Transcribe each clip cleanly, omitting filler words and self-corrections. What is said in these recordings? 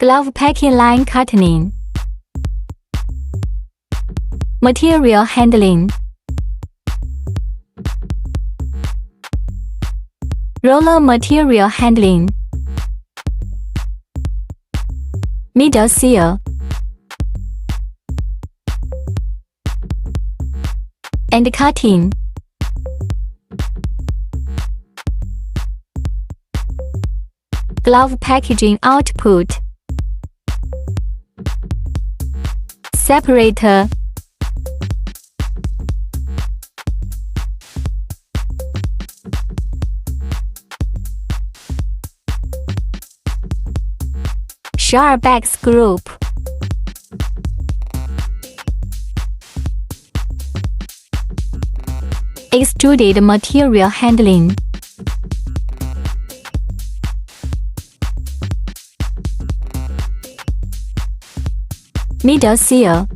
Glove packing line cutting. Material handling. Roller material handling. Middle seal. And cutting. Glove packaging output. Separator. Shower bags group. Extruded material handling. Middle seal.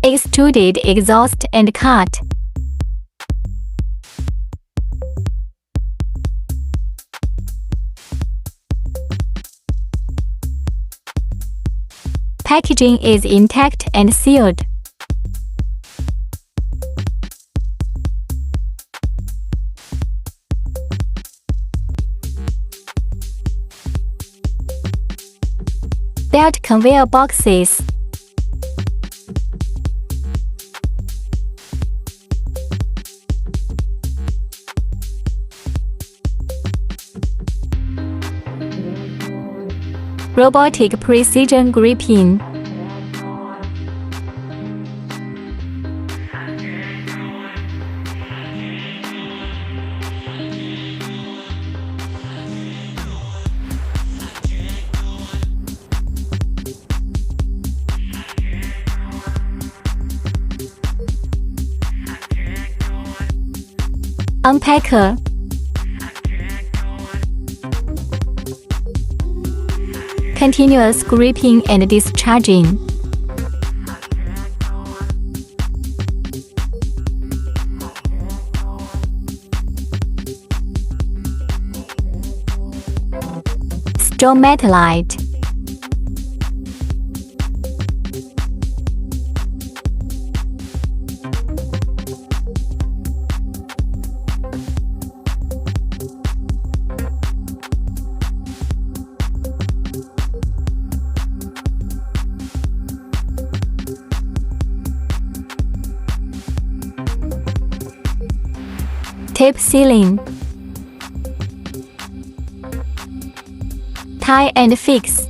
Extruded exhaust and cut. Packaging is intact and sealed. Belt conveyor boxes. Robotic precision gripping. Unpacker. Continuous gripping and discharging. Stromatolite. Tape sealing. Tie and fix.